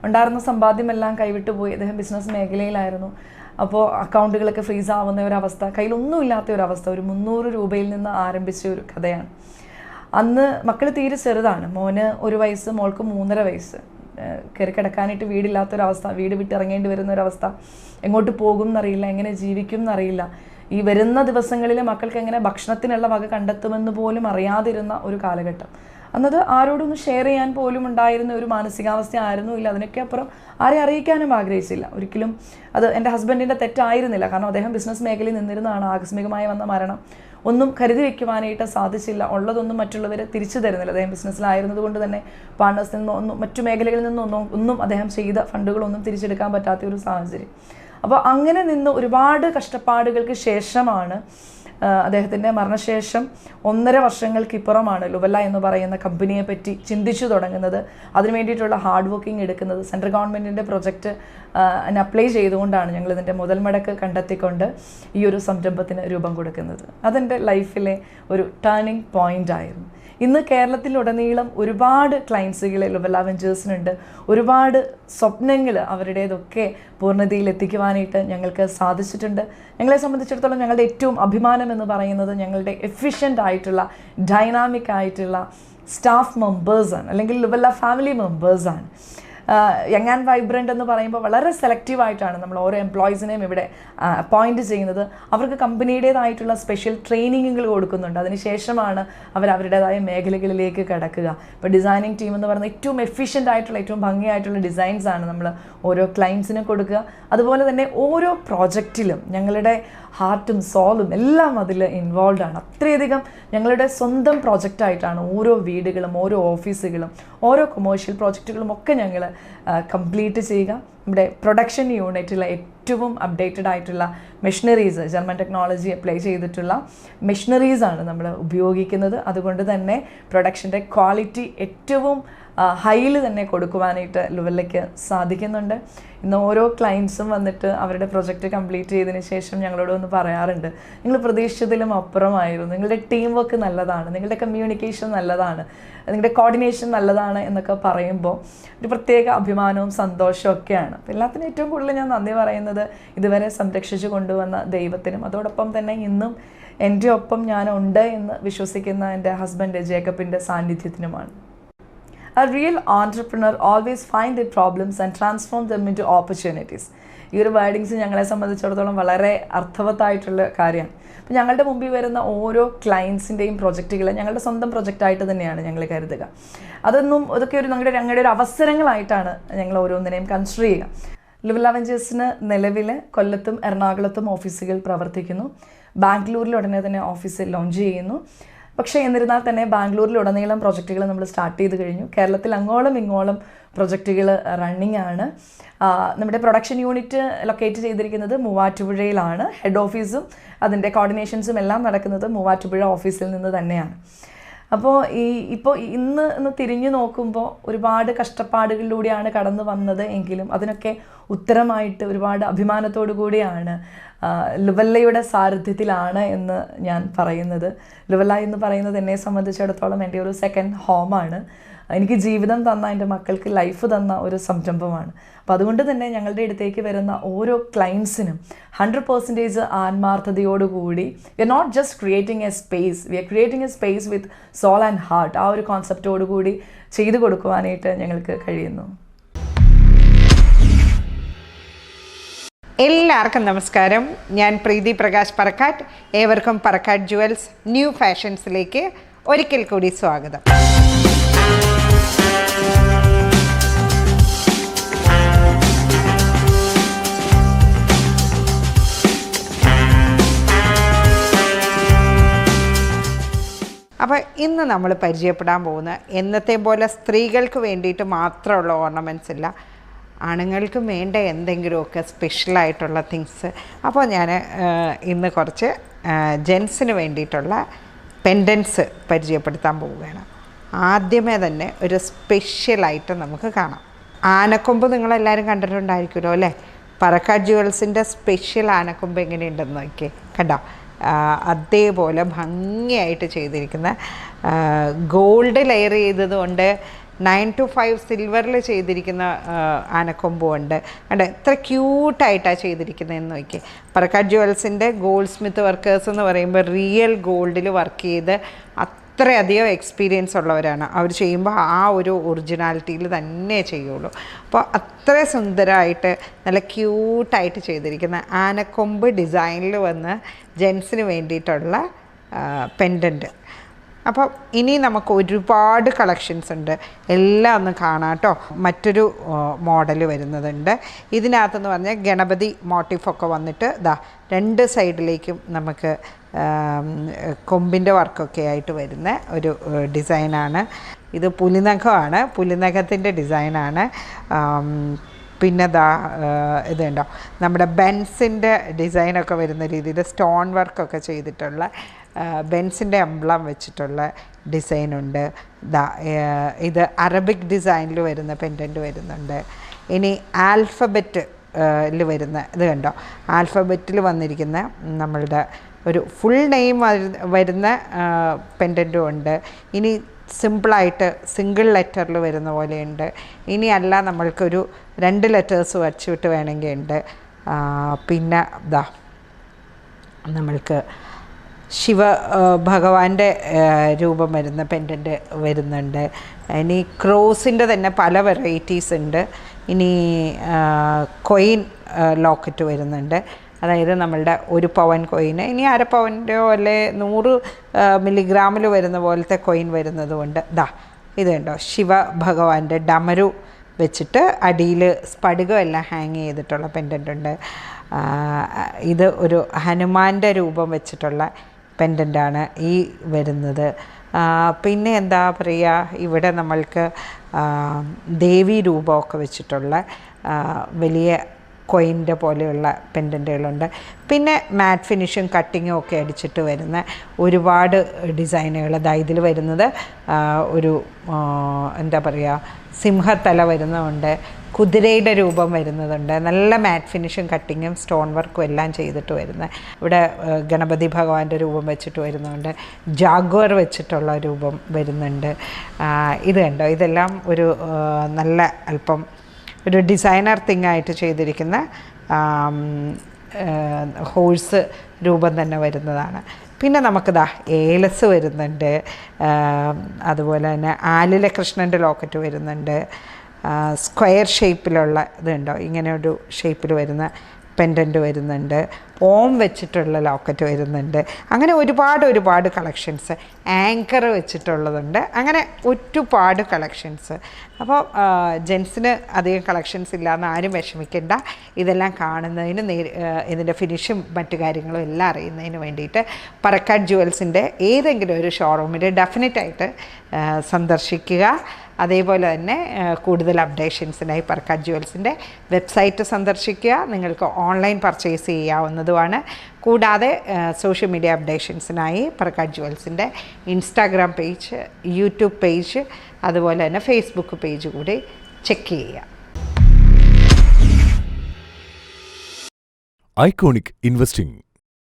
ഉണ്ടായിരുന്ന സമ്പാദ്യമെല്ലാം കൈവിട്ടു പോയി. അദ്ദേഹം ബിസിനസ് മേഖലയിലായിരുന്നു. അപ്പോൾ അക്കൗണ്ടുകളൊക്കെ ഫ്രീസ് ആവുന്ന ഒരവസ്ഥ, കയ്യിലൊന്നുമില്ലാത്ത ഒരവസ്ഥ, ഒരു 300 രൂപയിൽ നിന്ന് ആരംഭിച്ച ഒരു കഥയാണ്. അന്ന് മക്കൾ തീരെ ചെറുതാണ്, മോന് 1 വയസ്സ്, മോൾക്ക് 3.5 വയസ്സ്. കയറി കിടക്കാനായിട്ട് വീടില്ലാത്തൊരവസ്ഥ, വീട് വിട്ടിറങ്ങേണ്ടി വരുന്ന ഒരവസ്ഥ, എങ്ങോട്ട് പോകും എന്നറിയില്ല, എങ്ങനെ ജീവിക്കും എന്നറിയില്ല. ഈ വരുന്ന ദിവസങ്ങളിൽ മക്കൾക്ക് എങ്ങനെ ഭക്ഷണത്തിനുള്ള വക കണ്ടെത്തുമെന്ന് പോലും അറിയാതിരുന്ന ഒരു കാലഘട്ടം. അന്നത് ആരോടൊന്നും ഷെയർ ചെയ്യാൻ പോലും ഉണ്ടായിരുന്ന ഒരു മാനസികാവസ്ഥ ആയിരുന്നു ഇല്ല. അതിനൊക്കെ അപ്പുറം ആരെ അറിയിക്കാനും ആഗ്രഹിച്ചില്ല ഒരിക്കലും. അത് എൻ്റെ ഹസ്ബൻഡിൻ്റെ തെറ്റായിരുന്നില്ല, കാരണം അദ്ദേഹം ബിസിനസ് മേഖലയിൽ നിന്നിരുന്നതാണ്. ആകസ്മികമായി വന്ന മരണം ഒന്നും കരുതി വയ്ക്കുവാനായിട്ട് സാധിച്ചില്ല. ഉള്ളതൊന്നും മറ്റുള്ളവർ തിരിച്ചു തരുന്നില്ല. അദ്ദേഹം ബിസിനസ്സിലായിരുന്നത് കൊണ്ട് തന്നെ പാർട്ട്നേഴ്സിൽ നിന്നൊന്നും മറ്റു മേഖലകളിൽ നിന്നൊന്നും അദ്ദേഹം ചെയ്ത ഫണ്ടുകളൊന്നും തിരിച്ചെടുക്കാൻ പറ്റാത്ത ഒരു സാഹചര്യം. അപ്പോൾ അങ്ങനെ നിന്ന് ഒരുപാട് കഷ്ടപ്പാടുകൾക്ക് ശേഷമാണ് അദ്ദേഹത്തിൻ്റെ മരണശേഷം 1.5 വർഷങ്ങൾക്കിപ്പുറമാണ് ലുവല്ല എന്ന് പറയുന്ന കമ്പനിയെ പറ്റി ചിന്തിച്ചു തുടങ്ങുന്നത്. അതിനു വേണ്ടിയിട്ടുള്ള ഹാർഡ് വർക്കിംഗ് എടുക്കുന്നത്. സെൻട്രൽ ഗവൺമെൻറ്റിൻ്റെ പ്രൊജക്റ്റ് അപ്ലൈ ചെയ്തുകൊണ്ടാണ് ഞങ്ങളിതിൻ്റെ മുതൽ മുടക്ക് കണ്ടെത്തിക്കൊണ്ട് ഈ ഒരു സംരംഭത്തിന് രൂപം കൊടുക്കുന്നത്. അതെൻ്റെ ലൈഫിലെ ഒരു ടേണിംഗ് പോയിൻ്റ് ആയിരുന്നു. ഇന്ന് കേരളത്തിലുടനീളം ഒരുപാട് ക്ലയൻസുകൾ ലുവല്ല വെഞ്ചേഴ്സിനുണ്ട്. ഒരുപാട് സ്വപ്നങ്ങൾ അവരുടേതൊക്കെ പൂർണ്ണതയിൽ എത്തിക്കുവാനായിട്ട് ഞങ്ങൾക്ക് സാധിച്ചിട്ടുണ്ട്. ഞങ്ങളെ സംബന്ധിച്ചിടത്തോളം ഞങ്ങളുടെ ഏറ്റവും അഭിമാനം എന്ന് പറയുന്നത് ഞങ്ങളുടെ എഫിഷ്യൻ്റ് ആയിട്ടുള്ള ഡൈനാമിക് ആയിട്ടുള്ള സ്റ്റാഫ് മെമ്പേഴ്സാണ്, അല്ലെങ്കിൽ ലുവല്ല ഫാമിലി മെമ്പേഴ്സാണ്. യങ് ആൻഡ് വൈബ്രൻ്റ് എന്ന് പറയുമ്പോൾ വളരെ സെലക്റ്റീവായിട്ടാണ് നമ്മൾ ഓരോ എംപ്ലോയീസിനെയും ഇവിടെ അപ്പോയിൻറ്റ് ചെയ്യുന്നത്. അവർക്ക് കമ്പനിയുടേതായിട്ടുള്ള സ്പെഷ്യൽ ട്രെയിനിങ്ങുകൾ കൊടുക്കുന്നുണ്ട്. അതിനുശേഷമാണ് അവരുടേതായ മേഖലകളിലേക്ക് കടക്കുക. ഇപ്പോൾ ഡിസൈനിങ് ടീം എന്ന് പറയുന്നത് ഏറ്റവും എഫിഷ്യൻ്റ് ആയിട്ടുള്ള ഏറ്റവും ഭംഗിയായിട്ടുള്ള ഡിസൈൻസാണ് നമ്മൾ ഓരോ ക്ലയൻസിന് കൊടുക്കുക. അതുപോലെ തന്നെ ഓരോ പ്രോജക്റ്റിലും ഞങ്ങളുടെ ഹാർട്ടും സോളും എല്ലാം അതിൽ ഇൻവോൾവ് ആണ്. അത്രയധികം ഞങ്ങളുടെ സ്വന്തം പ്രോജക്റ്റായിട്ടാണ് ഓരോ വീടുകളും ഓരോ ഓഫീസുകളും ഓരോ കൊമേഴ്ഷ്യൽ പ്രോജക്റ്റുകളും ഒക്കെ ഞങ്ങൾ കംപ്ലീറ്റ് ചെയ്യുക. നമ്മുടെ പ്രൊഡക്ഷൻ യൂണിറ്റിലെ ഏറ്റവും അപ്ഡേറ്റഡ് ആയിട്ടുള്ള മെഷീനറീസ്, ജർമ്മൻ ടെക്നോളജി അപ്ലൈ ചെയ്തിട്ടുള്ള മെഷീനറീസാണ് നമ്മൾ ഉപയോഗിക്കുന്നത്. അതുകൊണ്ട് തന്നെ പ്രൊഡക്ഷൻ്റെ ക്വാളിറ്റി ഏറ്റവും ഹൈയിൽ തന്നെ കൊടുക്കുവാനായിട്ട് ലുവല്ലയ്ക്ക് സാധിക്കുന്നുണ്ട്. ഇന്ന് ഓരോ ക്ലയൻസും വന്നിട്ട് അവരുടെ പ്രൊജക്റ്റ് കംപ്ലീറ്റ് ചെയ്തതിന് ശേഷം ഞങ്ങളോട് ഒന്ന് പറയാറുണ്ട്, നിങ്ങൾ പ്രതീക്ഷിച്ചതിലും അപ്പുറമായിരുന്നു, നിങ്ങളുടെ ടീം വർക്ക് നല്ലതാണ്, നിങ്ങളുടെ കമ്മ്യൂണിക്കേഷൻ നല്ലതാണ്, നിങ്ങളുടെ കോർഡിനേഷൻ നല്ലതാണ് എന്നൊക്കെ പറയുമ്പോൾ ഒരു പ്രത്യേക അഭിമാനവും സന്തോഷവും ഒക്കെയാണ്. അപ്പോൾ എല്ലാത്തിനും ഏറ്റവും കൂടുതൽ ഞാൻ നന്ദി പറയുന്നത് ഇതുവരെ സംരക്ഷിച്ചു കൊണ്ടുവന്ന ദൈവത്തിനും അതോടൊപ്പം തന്നെ ഇന്നും എൻ്റെ ഒപ്പം ഞാനുണ്ട് എന്ന് വിശ്വസിക്കുന്ന എൻ്റെ husband ജേക്കബിൻ്റെ സാന്നിധ്യത്തിനുമാണ്. A real entrepreneur always find their problems and transform them into opportunities. ഈ ഒരു വേർഡിങ്സ് ഞങ്ങളെ സംബന്ധിച്ചിടത്തോളം വളരെ അർത്ഥവത്തായിട്ടുള്ള കാര്യമാണ്. അപ്പോൾ ഞങ്ങളുടെ മുമ്പിൽ വരുന്ന ഓരോ ക്ലയൻസിൻ്റെയും പ്രൊജക്റ്റുകൾ ഞങ്ങളുടെ സ്വന്തം പ്രൊജക്റ്റായിട്ട് തന്നെയാണ് ഞങ്ങൾ കരുതുക. അതൊക്കെ ഞങ്ങളുടെ ഒരു അവസരങ്ങളായിട്ടാണ് ഞങ്ങൾ ഓരോന്നിനെയും കൺസിഡർ ചെയ്യുക. ലുവല്ല വെഞ്ചേഴ്സിന് നിലവിൽ കൊല്ലത്തും എറണാകുളത്തും ഓഫീസുകൾ പ്രവർത്തിക്കുന്നു. ബാംഗ്ലൂരിൽ ഉടനെ തന്നെ ഓഫീസ് ലോഞ്ച് ചെയ്യുന്നു. പക്ഷേ എന്നിരുന്നാൽ തന്നെ ബാംഗ്ലൂരിലുടനീളം പ്രൊജക്റ്റുകൾ നമ്മൾ സ്റ്റാർട്ട് ചെയ്ത് കഴിഞ്ഞു. കേരളത്തിൽ അങ്ങോളം ഇങ്ങോളം പ്രൊജക്റ്റുകൾ റണ്ണിങ് ആണ്. നമ്മുടെ പ്രൊഡക്ഷൻ യൂണിറ്റ് ലൊക്കേറ്റ് ചെയ്തിരിക്കുന്നത് മൂവാറ്റുപുഴയിലാണ്. ഹെഡ് ഓഫീസും അതിൻ്റെ കോർഡിനേഷൻസും എല്ലാം നടക്കുന്നത് മൂവാറ്റുപുഴ ഓഫീസിൽ നിന്ന് തന്നെയാണ്. അപ്പോൾ ഇപ്പോൾ ഇന്ന് തിരിഞ്ഞു നോക്കുമ്പോൾ ഒരുപാട് കഷ്ടപ്പാടുകളിലൂടെയാണ് കടന്നു വന്നത് എങ്കിലും അതിനൊക്കെ ഉത്തരമായിട്ട് ഒരുപാട് അഭിമാനത്തോടു കൂടിയാണ് ലുവല്ലയുടെ സാരഥ്യത്തിലാണ് എന്ന് ഞാൻ പറയുന്നത്. ലുവല്ല എന്ന് പറയുന്നത് എന്നെ സംബന്ധിച്ചിടത്തോളം എൻ്റെ ഒരു സെക്കൻഡ് ഹോമാണ്. എനിക്ക് ജീവിതം തന്ന, എൻ്റെ മക്കൾക്ക് ലൈഫ് തന്ന ഒരു സംരംഭമാണ്. അപ്പോൾ അതുകൊണ്ട് തന്നെ ഞങ്ങളുടെ അടുത്തേക്ക് വരുന്ന ഓരോ ക്ലയൻസിനും 100% ആത്മാർത്ഥതയോടുകൂടി we are not just creating a space, we are creating a space with soul and heart. ആ ഒരു കോൺസെപ്റ്റോടുകൂടി ചെയ്തു കൊടുക്കുവാനായിട്ട് ഞങ്ങൾക്ക് കഴിയുന്നു. എല്ലാവർക്കും നമസ്കാരം. ഞാൻ പ്രീതി പ്രകാശ് പറക്കാട്ട്. ഏവർക്കും പറക്കാട്ട് ജുവൽസ് ന്യൂ ഫാഷൻസിലേക്ക് ഒരിക്കൽ കൂടി സ്വാഗതം. അപ്പോൾ ഇന്ന് നമ്മൾ പരിചയപ്പെടാൻ പോകുന്ന എന്നത്തെ പോലെ സ്ത്രീകൾക്ക് വേണ്ടിയിട്ട് മാത്രമുള്ള ഓർണമെൻറ്റ്സ് ഇല്ല, ആണുങ്ങൾക്കും വേണ്ട എന്തെങ്കിലുമൊക്കെ സ്പെഷ്യലായിട്ടുള്ള തിങ്സ്. അപ്പോൾ ഞാൻ ഇന്ന് കുറച്ച് ജെൻസിന് വേണ്ടിയിട്ടുള്ള പെൻഡൻസ് പരിചയപ്പെടുത്താൻ പോവുകയാണ്. ആദ്യമേ തന്നെ ഒരു സ്പെഷ്യലായിട്ട് നമുക്ക് കാണാം. ആനക്കൊമ്പ് നിങ്ങളെല്ലാവരും കണ്ടിട്ടുണ്ടായിരിക്കുമല്ലോ അല്ലേ? പറക്കാട്ട് ജുവൽസിൻ്റെ സ്പെഷ്യൽ ആനക്കൊമ്പ് എങ്ങനെയുണ്ടെന്ന് നോക്കിയേ, കണ്ടോ? അതേപോലെ ഭംഗിയായിട്ട് ചെയ്തിരിക്കുന്ന ഗോൾഡ് ലെയർ ചെയ്തതുകൊണ്ട് 9-5 സിൽവറിൽ ചെയ്തിരിക്കുന്ന ആനക്കൊമ്പുണ്ട്. കണ്ടോ എത്ര ക്യൂട്ടായിട്ടാണ് ചെയ്തിരിക്കുന്നതെന്ന് നോക്കി. പറക്കാട്ട് ജുവൽസിൻ്റെ ഗോൾഡ് സ്മിത്ത് വർക്കേഴ്സ് എന്ന് പറയുമ്പോൾ റിയൽ ഗോൾഡിൽ വർക്ക് ചെയ്ത് അത്രയധികം എക്സ്പീരിയൻസ് ഉള്ളവരാണ്. അവർ ചെയ്യുമ്പോൾ ആ ഒരു ഒറിജിനാലിറ്റിയിൽ തന്നെ ചെയ്യുള്ളൂ. അപ്പോൾ അത്ര സുന്ദരമായിട്ട് നല്ല ക്യൂട്ടായിട്ട് ചെയ്തിരിക്കുന്ന ആനക്കൊമ്പ് ഡിസൈനിൽ വന്ന് ജെൻസിന് വേണ്ടിയിട്ടുള്ള പെൻഡൻറ്റ്. അപ്പോൾ ഇനി നമുക്ക് ഒരുപാട് കളക്ഷൻസ് ഉണ്ട്, എല്ലാം ഒന്ന് കാണാം കേട്ടോ. മറ്റൊരു മോഡൽ വരുന്നതുണ്ട്. ഇതിനകത്തെന്ന് പറഞ്ഞാൽ ഗണപതി മോട്ടീഫൊക്കെ വന്നിട്ട് ദാ 2 സൈഡിലേക്കും നമുക്ക് കൊമ്പിൻ്റെ വർക്കൊക്കെ ആയിട്ട് വരുന്ന ഒരു ഡിസൈനാണ്. ഇത് പുലിനഖമാണ്, പുലിനഖത്തിൻ്റെ ഡിസൈനാണ്. പിന്നെ ഇത് കണ്ടോ, നമ്മുടെ ബെൻസിൻ്റെ ഡിസൈനൊക്കെ വരുന്ന രീതിയിൽ സ്റ്റോൺ വർക്കൊക്കെ ചെയ്തിട്ടുള്ള ബെൻസിൻ്റെ എംബ്ലം വെച്ചിട്ടുള്ള ഡിസൈനുണ്ട്. ഇത് അറബിക് ഡിസൈനിൽ വരുന്ന പെൻഡൻറ്റ് വരുന്നുണ്ട്. ഇനി ആൽഫബറ്റിൽ വരുന്ന ഇത് കണ്ടോ, ആൽഫബറ്റിൽ വന്നിരിക്കുന്ന നമ്മളുടെ ഒരു ഫുൾ നെയിം വരുന്ന പെൻഡൻറ്റും ഉണ്ട്. ഇനി സിമ്പിളായിട്ട് സിംഗിൾ ലെറ്ററിൽ വരുന്ന പോലെയുണ്ട്. ഇനി അല്ല നമ്മൾക്കൊരു 2 ലെറ്റേഴ്സ് വച്ചിട്ട് വേണമെങ്കിൽ ഉണ്ട്. പിന്നെ നമ്മൾക്ക് ശിവ ഭഗവാന്റെ രൂപം വരുന്ന പെൻഡൻറ്റ് വരുന്നുണ്ട്. ഇനി ക്രോസിൻ്റെ തന്നെ പല വെറൈറ്റീസ് ഉണ്ട്. ഇനി കൊയിൻ ലോക്കറ്റ് വരുന്നുണ്ട്, അതായത് നമ്മളുടെ 1 പവൻ കോയിന്, ഇനി 1/2 പവൻ്റെയോ അല്ലെ 100 മില്ലിഗ്രാമിൽ വരുന്ന പോലത്തെ കോയിൻ വരുന്നതുകൊണ്ട് ഇത് കണ്ടോ, ശിവ ഭഗവാന്റെ ഡമരു വെച്ചിട്ട് അടിയിൽ സ്ഫടികം എല്ലാം ഹാങ് ചെയ്തിട്ടുള്ള പെൻഡൻ്റ് ഉണ്ട്. ഇത് ഒരു ഹനുമാൻ്റെ രൂപം വെച്ചിട്ടുള്ള പെൻഡൻ്റാണ് ഈ വരുന്നത്. പിന്നെ എന്താ പറയുക, ഇവിടെ നമ്മൾക്ക് ദേവി രൂപമൊക്കെ വെച്ചിട്ടുള്ള വലിയ കോയിൻ്റെ പോലെയുള്ള പെൻഡൻറ്റുകളുണ്ട്. പിന്നെ മാറ്റ് ഫിനിഷും കട്ടിങ്ങും ഒക്കെ അടിച്ചിട്ട് വരുന്ന ഒരുപാട് ഡിസൈനുകൾ. ഇതിൽ വരുന്നത് ഒരു എന്താ പറയുക, സിംഹത്തല വരുന്നതുണ്ട്, കുതിരയുടെ രൂപം വരുന്നതുണ്ട്. നല്ല മാറ്റ് ഫിനിഷും കട്ടിങ്ങും സ്റ്റോൺ വർക്കും എല്ലാം ചെയ്തിട്ട് വരുന്ന, ഇവിടെ ഗണപതി ഭഗവാന്റെ രൂപം വെച്ചിട്ട് വരുന്നുണ്ട്, ജാഗ്വർ വെച്ചിട്ടുള്ള രൂപം വരുന്നുണ്ട്. ഇത് കണ്ടോ, ഇതെല്ലാം ഒരു നല്ല അല്പം ഒരു ഡിസൈനർ തിങ് ആയിട്ട് ചെയ്തിരിക്കുന്ന ഹോഴ്സ് രൂപം തന്നെ വരുന്നതാണ്. പിന്നെ നമുക്ക് ഏലസ് വരുന്നുണ്ട്, അതുപോലെ തന്നെ ആലിലെ കൃഷ്ണൻ്റെ ലോക്കറ്റ് വരുന്നുണ്ട്. സ്ക്വയർ ഷേപ്പിലുള്ള ഇതുണ്ടോ, ഇങ്ങനെ ഒരു ഷേപ്പിൽ വരുന്ന പെൻഡൻറ്റ് വരുന്നുണ്ട്. ഓം വെച്ചിട്ടുള്ള ലോക്കറ്റ് വരുന്നുണ്ട്. അങ്ങനെ ഒരുപാട് കളക്ഷൻസ്. ആങ്കർ വെച്ചിട്ടുള്ളതുണ്ട്. അങ്ങനെ ഒരുപാട് കളക്ഷൻസ്. അപ്പോൾ ജെൻസിന് അധികം കളക്ഷൻസ് ഇല്ലയെന്ന് ആരും വിഷമിക്കേണ്ട. ഇതെല്ലാം കാണുന്നതിന് ഇതിൻ്റെ ഫിനിഷും മറ്റു കാര്യങ്ങളും എല്ലാം അറിയുന്നതിന് വേണ്ടിയിട്ട് പറക്കാട്ട് ജുവൽസിൻ്റെ ഏതെങ്കിലും ഒരു ഷോറൂമിൽ ഡെഫിനറ്റായിട്ട് സന്ദർശിക്കുക. അതേപോലെ തന്നെ കൂടുതൽ അപ്ഡേഷൻസിനായി പറക്കാട്ട് ജുവൽസിൻ്റെ വെബ്സൈറ്റ് സന്ദർശിക്കുക. നിങ്ങൾക്ക് ഓൺലൈൻ പർച്ചേസ് ചെയ്യാവുന്നതുമാണ്. കൂടാതെ സോഷ്യൽ മീഡിയ അപ്ഡേഷൻസിനായി പറക്കാട്ട് ജുവൽസിൻ്റെ ഇൻസ്റ്റാഗ്രാം പേജ്, യൂട്യൂബ് പേജ്, അതുപോലെ തന്നെ ഫേസ്ബുക്ക് പേജ് കൂടി ചെക്ക് ചെയ്യുക. Iconic investing.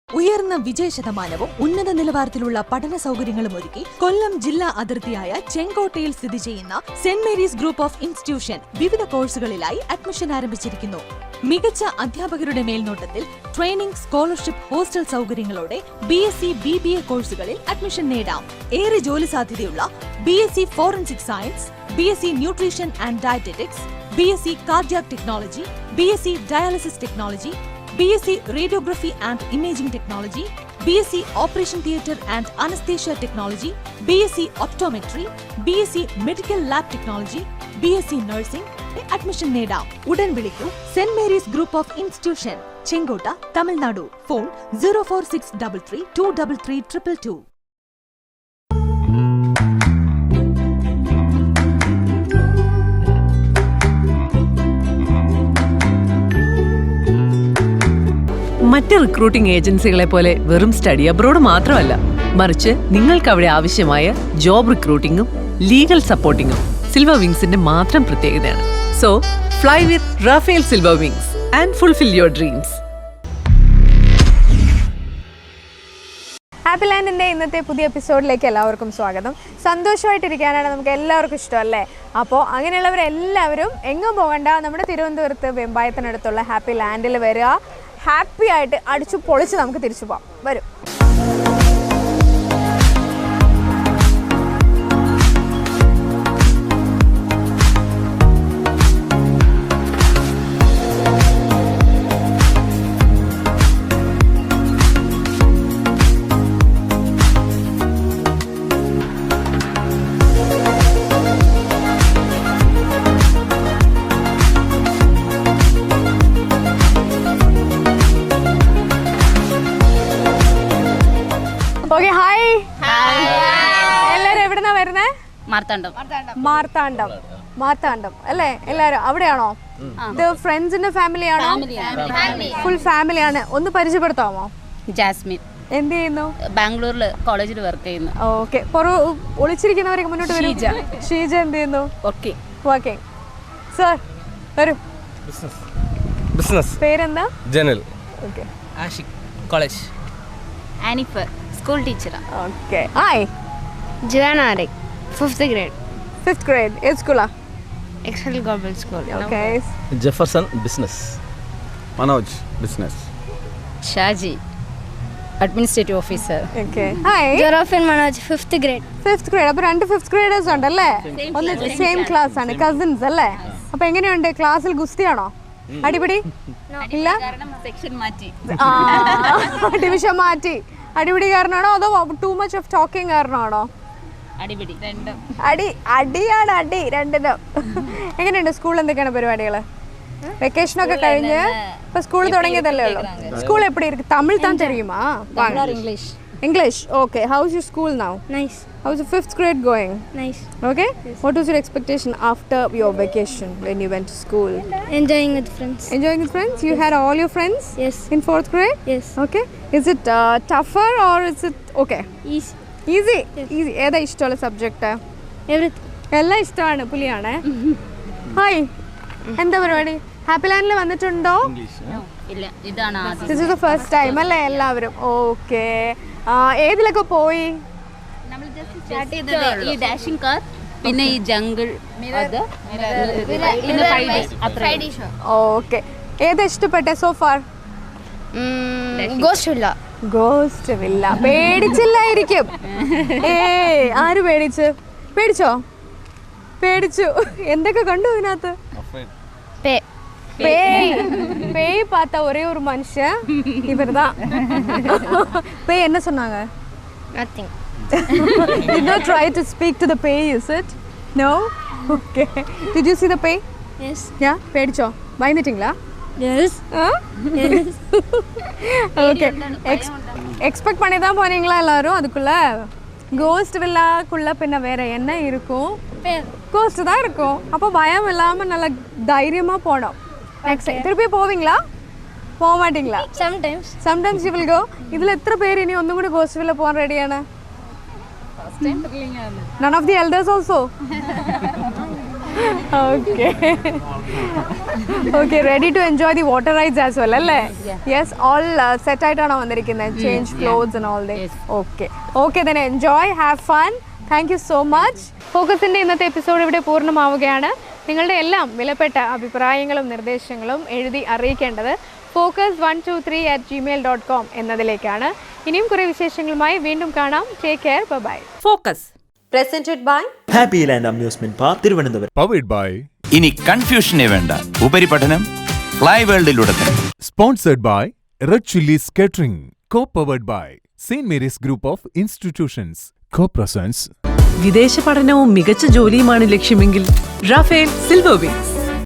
ഉയർന്ന വിജയശതമാനവും ഉന്നത നിലവാരത്തിലുള്ള പഠന സൗകര്യങ്ങളും ഒരുക്കി കൊല്ലം ജില്ലാ അതിർത്തിയായ ചെങ്കോട്ടയിൽ സ്ഥിതി ചെയ്യുന്ന saint Mary's group of institution വിവിധ കോഴ്സുകളിലായി അഡ്മിഷൻ ആരംഭിച്ചിരിക്കുന്നു. മികച്ച അധ്യാപകരുടെ മേൽനോട്ടത്തിൽ ട്രെയിനിംഗ്, സ്കോളർഷിപ്പ്, ഹോസ്റ്റൽ സൗകര്യങ്ങളോടെ BSc BBA കോഴ്സുകളിൽ അഡ്മിഷൻ നേടാം. ഏറെ ജോലി സാധ്യതയുള്ള BSc forensic science, BSc nutrition and dietetics, BSc cardiac technology, BSc dialysis technology, BSc Radiography and Imaging Technology, BSc Operation Theatre and Anesthesia Technology, BSc Optometry, BSc Medical Lab Technology, BSc Nursing. Admission നേടാം. ഉടൻ വിളിക്കൂ. Saint Mary's group of institution, Chengottai, Tamil Nadu. Phone 04633 233 222. മറ്റ് recruiting ഏജൻസികളെ പോലെ വെറും study abroad മാത്രമല്ല, മറിച്ച് നിങ്ങൾക്ക് അവിടെ ആവശ്യമായ ജോബ് റിക്രൂട്ടിംഗും ലീഗൽ സപ്പോർട്ടിംഗും സിൽവർ വിങ്സിന്റെ മാത്രം പ്രത്യേകതയാണ്. So fly with Rafael silver wings and fulfil your dreams. Happy ലാൻഡിൻ്റെ ഇന്നത്തെ പുതിയ എപ്പിസോഡിലേക്ക് എല്ലാവർക്കും സ്വാഗതം. സന്തോഷമായിട്ടിരിക്കാനാണ് നമുക്ക് എല്ലാവർക്കും ഇഷ്ടം, അല്ലേ? അപ്പോൾ അങ്ങനെയുള്ളവരെല്ലാവരും എങ്ങും പോകണ്ട, നമ്മുടെ തിരുവനന്തപുരത്ത് വെമ്പായത്തിനടുത്തുള്ള ഹാപ്പി ലാൻഡിൽ വരിക. ഹാപ്പി ആയിട്ട് അടിച്ചു പൊളിച്ച് നമുക്ക് തിരിച്ചു പോകാം. വരും. Okay, hi. എല്ലാവരും എവിടുന്നാ വരുന്നേ? മാർത്താണ്ഡം അല്ലേ? എല്ലാവരും അവിടെയാണോ? ഇത് ഫ്രണ്ട്സിന്റെ ഫാമിലി ആണോ? ഫുൾ ഫാമിലിയാണ്. ഒന്ന് പരിചയപ്പെടുത്താമോ? ജാസ്മിൻ. എന്ത് ചെയ്യുന്നു? ബാംഗ്ലൂരിൽ കോളേജിൽ വർക്ക് ചെയ്യുന്നു. ഓക്കെ. ഒളിച്ചിരിക്കുന്നവരൊക്കെ മുന്നോട്ട് വരും. ഷീജ എന്ത് ചെയ്യുന്നു? വർക്കിംഗ്. സർ വരൂ. ബിസിനസ്. പേരെന്താ? ജനൽ. ഓക്കെ. ആഷിഖ്, കോളേജ്. ആനിഫർ, സ്കൂൾ ടീച്ചറാ. ഓക്കെ. ഹായ്. ജുവാന ആരിക്, 5th grade. 5th grade. ഏത് സ്കൂളാ? Excel government school. Okay. Jefferson, business. Manoj, business. Shaji, administrative officer. Okay. Hi. ജോറഫിൻ Manoj, 5th grade. 5th grade. അപ്പോൾ രണ്ട് 5th graders ഉണ്ടല്ലേ? ഒന്ന് സെയിം ക്ലാസ് ആണ്, കസിൻസ് അല്ലേ? അപ്പോൾ എങ്ങനെയുണ്ട് ക്ലാസ്സിൽ? ഗുസ്തിയാണോ? അടിപിടി ഇല്ല? സെക്ഷൻ മാറ്റി, ഡിവിഷൻ മാറ്റി. അടിപിടി കാരണമാണോ അതോ ടു മച്ച് ഓഫ് ടോക്കിംഗ് കാരണമാണോ? അടിപിടി രണ്ടും. അടിയാണ് അടി രണ്ടിനും. എങ്ങനെയുണ്ട് സ്കൂളിൽ? എന്തൊക്കെയാണ് പരിപാടികൾ? വെക്കേഷനൊക്കെ കഴിഞ്ഞ് ഇപ്പൊ സ്കൂൾ തുടങ്ങിയതല്ലേ ഉള്ളൂ. സ്കൂൾ എപ്പടി ഇருக்கு? തമിഴ് താൻ தெரியுமா? English. Okay. How is your school now? Nice. How is the 5th grade going? Nice. Okay. What was your expectation after your vacation when you went to school? Enjoying with friends. Enjoying with friends? You had all your friends? Yes. In 4th grade? Yes. Okay. Is it tougher or is it okay? Easy. Easy? Easy. ഏതാ ഇഷ്ടമുള്ള subject? Everything. എല്ലാം ഇഷ്ടമാണ്. പുലിയാണേ. Hi. എന്താ പരിപാടി? Happy ലാൻഡിൽ വന്നിട്ടുണ്ടോ? ഇല്ല, ഇതാണ് ആദ്യം. This is the first time അല്ലേ എല്ലാവരും? ഓക്കെ. ഏതിലൊക്കെ പോയി? നമ്മൾ ജസ്റ്റ് സ്റ്റാർട്ട് ചെയ്തത് ഈ ഡാഷിംഗ് കാർ, പിന്നെ ഈ ജംഗിൾ, അത് പിന്നെ ഫ്രൈഡേ ഷോ. ഓക്കെ. ഏതാ ഇഷ്ടപ്പെട്ടെ സോ ഫാർ? Ghost villa. പേടിച്ചില്ലായിരിക്കും. ആര് പേടിച്ചോ? പേടിച്ചു. എന്തൊക്കെ കണ്ടു ഇതിനകത്ത്? பேய் பார்த்த ஒரே ஒரு மனுஷன் இவர்தான். பேய் என்ன சொன்னாங்க? Nothing. Did not try to speak to the பேய், is it? No? Okay. Did you see the பேய்? Yes. Yeah? பேடிச்சோ? பயந்துட்டீங்களா? Yes. Yes. Okay. Expect பண்ணி தான் போனீங்களா எல்லாரும் அதுக்குள்ள? கோஸ்ட் வில்லாக்குள்ள பின்ன வேற என்ன இருக்கும்? கோஸ்ட் தான் இருக்கும். அப்போ பயம் இல்லாம நல்ல தைரியமா போனோம். திருப்பி போவீங்களா? போக மாட்டீங்களா? Sometimes you will go. ഇതിൽ എത്ര പേര് ഇനി ഒന്നും കൂടി ഗോസ്റ്റ് വില്ല പോകാൻ റെഡിയാണ്? None of the elders also? Okay. Okay, ready to enjoy the water rides as well, alle? Yes, all set ആയിട്ടാണോ വന്നിരിക്കുന്നത്? Change clothes and all that. Okay. Okay, then enjoy, have fun. Thank you so much. ഫോക്കസിൻ്റെ ഇന്നത്തെ episode ഇവിടെ പൂർണ്ണമാവുകയാണ്. നിങ്ങളുടെ എല്ലാം വിലപ്പെട്ട അഭിപ്രായങ്ങളും നിർദ്ദേശങ്ങളും എഴുതി അറിയിക്കേണ്ടത് focus123@gmail.com എന്നതിലേക്കാണ്. ഇനിയും കുറേ വിശേഷങ്ങളുമായി വീണ്ടും കാണാം. Take care, bye. Focus presented by happy land amusement park Thiruvananthapuram. Powered by ഇനി കൺഫ്യൂഷനേ വേണ്ട, ഉപരിപഠനം ഫ്ലൈ വേൾഡിലൂടെ തന്നെ. Sponsored by Red Chillies Catering. Co-powered by St. Mary's Group of Institutions. Co-presents വിദേശ പഠനവും മികച്ച ജോലിയുമാണ് ലക്ഷ്യമെങ്കിൽ റാഫേൽ സിൽവർ വിങ്സ്.